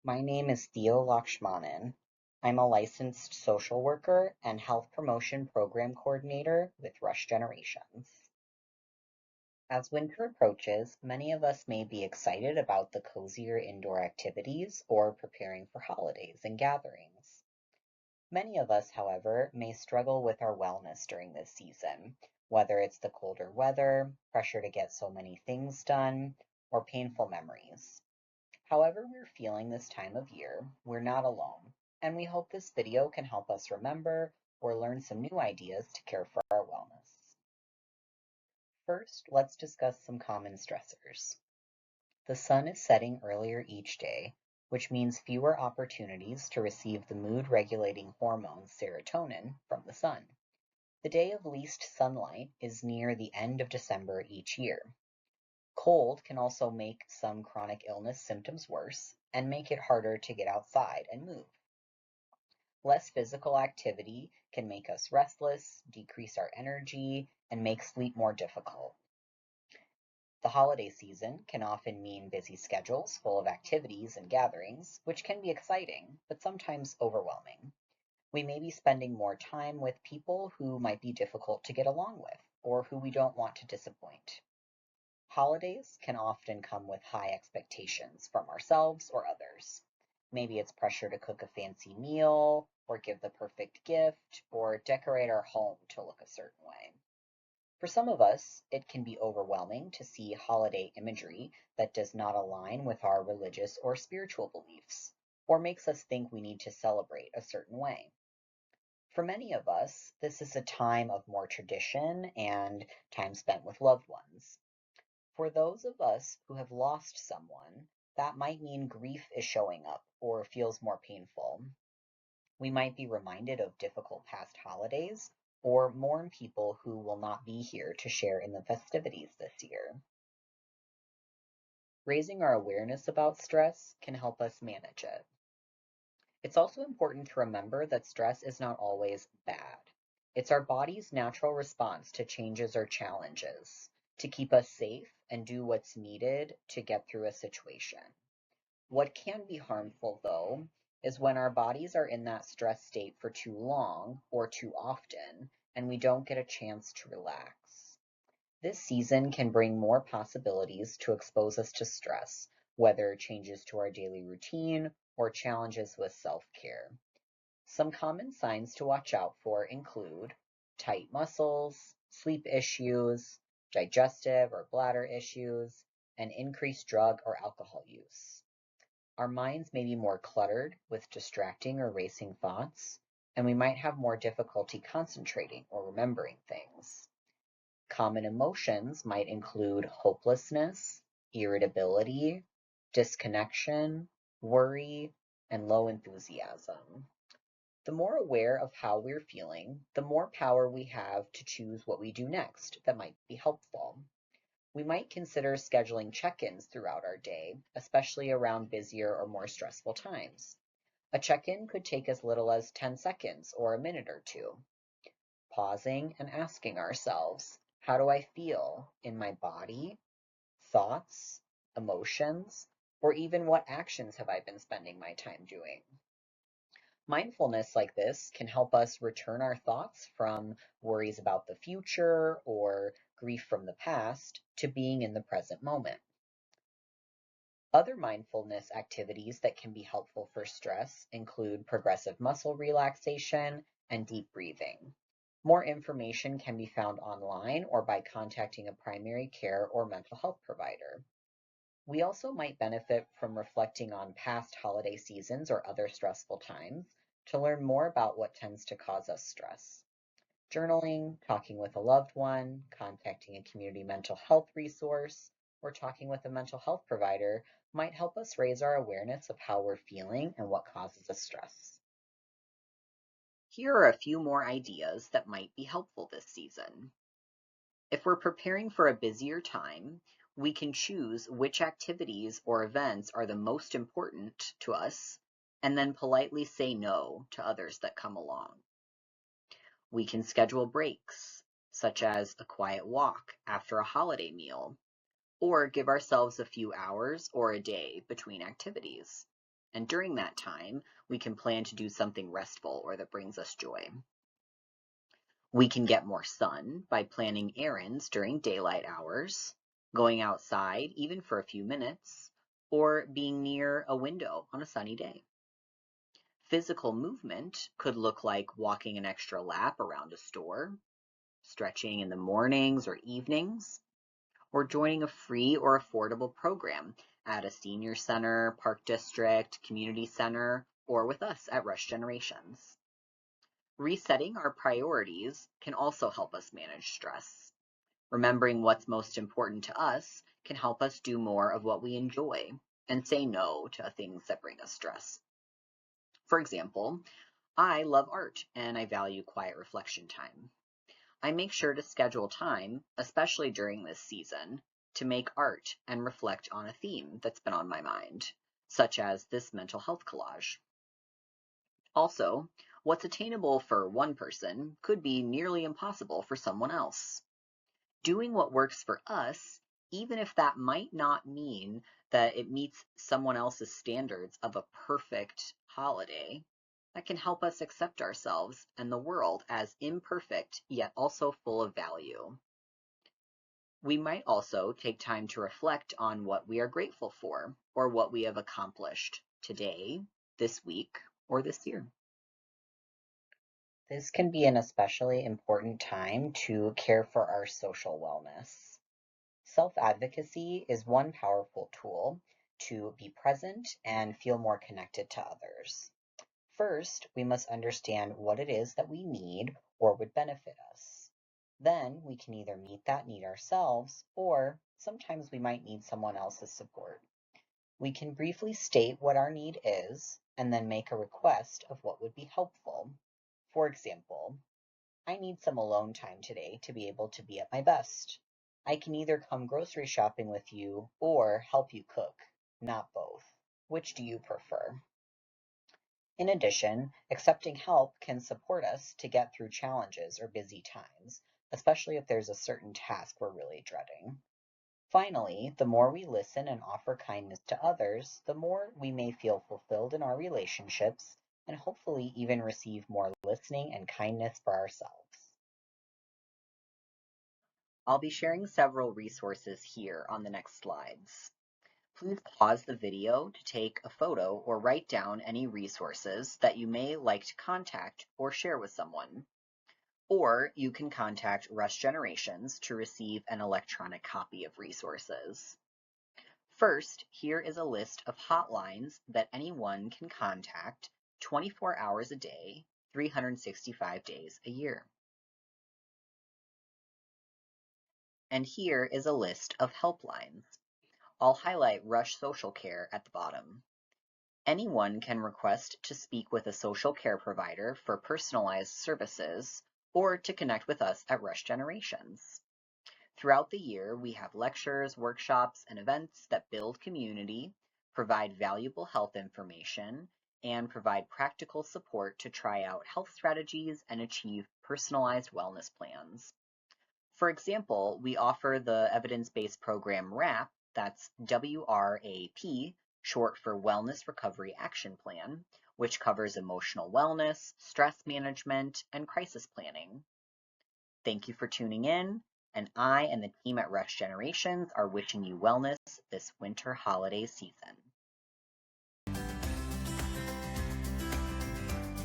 My name is Theo Lakshmanan. I'm a licensed social worker and health promotion program coordinator with Rush Generations. As winter approaches, many of us may be excited about the cozier indoor activities or preparing for holidays and gatherings. Many of us, however, may struggle with our wellness during this season, whether it's the colder weather, pressure to get so many things done, or painful memories. However we're feeling this time of year, we're not alone, and we hope this video can help us remember or learn some new ideas to care for our wellness. First, let's discuss some common stressors. The sun is setting earlier each day, which means fewer opportunities to receive the mood-regulating hormone serotonin from the sun. The day of least sunlight is near the end of December each year. Cold can also make some chronic illness symptoms worse and make it harder to get outside and move. Less physical activity can make us restless, decrease our energy, and make sleep more difficult. The holiday season can often mean busy schedules full of activities and gatherings, which can be exciting, but sometimes overwhelming. We may be spending more time with people who might be difficult to get along with, or who we don't want to disappoint. Holidays can often come with high expectations from ourselves or others. Maybe it's pressure to cook a fancy meal, or give the perfect gift, or decorate our home to look a certain way. For some of us, it can be overwhelming to see holiday imagery that does not align with our religious or spiritual beliefs, or makes us think we need to celebrate a certain way. For many of us, this is a time of more tradition and time spent with loved ones. For those of us who have lost someone, that might mean grief is showing up or feels more painful. We might be reminded of difficult past holidays or mourn people who will not be here to share in the festivities this year. Raising our awareness about stress can help us manage it. It's also important to remember that stress is not always bad. It's our body's natural response to changes or challenges, to keep us safe and do what's needed to get through a situation. What can be harmful, though, is when our bodies are in that stress state for too long or too often, and we don't get a chance to relax. This season can bring more possibilities to expose us to stress, whether changes to our daily routine or challenges with self-care. Some common signs to watch out for include tight muscles, sleep issues, digestive or bladder issues, and increased drug or alcohol use. Our minds may be more cluttered with distracting or racing thoughts, and we might have more difficulty concentrating or remembering things. Common emotions might include hopelessness, irritability, disconnection, worry, and low enthusiasm. The more aware of how we're feeling, the more power we have to choose what we do next that might be helpful. We might consider scheduling check-ins throughout our day, especially around busier or more stressful times. A check-in could take as little as 10 seconds or a minute or two. Pausing and asking ourselves, how do I feel in my body, thoughts, emotions, or even what actions have I been spending my time doing? Mindfulness like this can help us return our thoughts from worries about the future or grief from the past to being in the present moment. Other mindfulness activities that can be helpful for stress include progressive muscle relaxation and deep breathing. More information can be found online or by contacting a primary care or mental health provider. We also might benefit from reflecting on past holiday seasons or other stressful times to learn more about what tends to cause us stress. Journaling, talking with a loved one, contacting a community mental health resource, or talking with a mental health provider might help us raise our awareness of how we're feeling and what causes us stress. Here are a few more ideas that might be helpful this season. If we're preparing for a busier time, we can choose which activities or events are the most important to us and then politely say no to others that come along. We can schedule breaks, such as a quiet walk after a holiday meal, or give ourselves a few hours or a day between activities. and during that time, we can plan to do something restful or that brings us joy. We can get more sun by planning errands during daylight hours, going outside even for a few minutes, or being near a window on a sunny day. Physical movement could look like walking an extra lap around a store, stretching in the mornings or evenings, or joining a free or affordable program at a senior center, park district, community center, or with us at Rush Generations. Resetting our priorities can also help us manage stress. Remembering what's most important to us can help us do more of what we enjoy and say no to things that bring us stress. For example, I love art and I value quiet reflection time. I make sure to schedule time, especially during this season, to make art and reflect on a theme that's been on my mind, such as this mental health collage. Also, what's attainable for one person could be nearly impossible for someone else. Doing what works for us, even if that might not mean that it meets someone else's standards of a perfect holiday, that can help us accept ourselves and the world as imperfect yet also full of value. We might also take time to reflect on what we are grateful for or what we have accomplished today, this week, or this year. This can be an especially important time to care for our social wellness. Self-advocacy is one powerful tool to be present and feel more connected to others. First, we must understand what it is that we need or would benefit us. Then we can either meet that need ourselves, or sometimes we might need someone else's support. We can briefly state what our need is and then make a request of what would be helpful. For example, I need some alone time today to be able to be at my best. I can either come grocery shopping with you or help you cook, not both. Which do you prefer? In addition, accepting help can support us to get through challenges or busy times, especially if there's a certain task we're really dreading. Finally, the more we listen and offer kindness to others, the more we may feel fulfilled in our relationships and hopefully even receive more listening and kindness for ourselves. I'll be sharing several resources here on the next slides. Please pause the video to take a photo or write down any resources that you may like to contact or share with someone. Or you can contact Rush Generations to receive an electronic copy of resources. First, here is a list of hotlines that anyone can contact 24 hours a day, 365 days a year. And here is a list of helplines. I'll highlight Rush Social Care at the bottom. Anyone can request to speak with a social care provider for personalized services or to connect with us at Rush Generations. Throughout the year, we have lectures, workshops, and events that build community, provide valuable health information, and provide practical support to try out health strategies and achieve personalized wellness plans. For example, we offer the evidence-based program WRAP, that's WRAP, short for Wellness Recovery Action Plan, which covers emotional wellness, stress management, and crisis planning. Thank you for tuning in, and I and the team at Rush Generations are wishing you wellness this winter holiday season.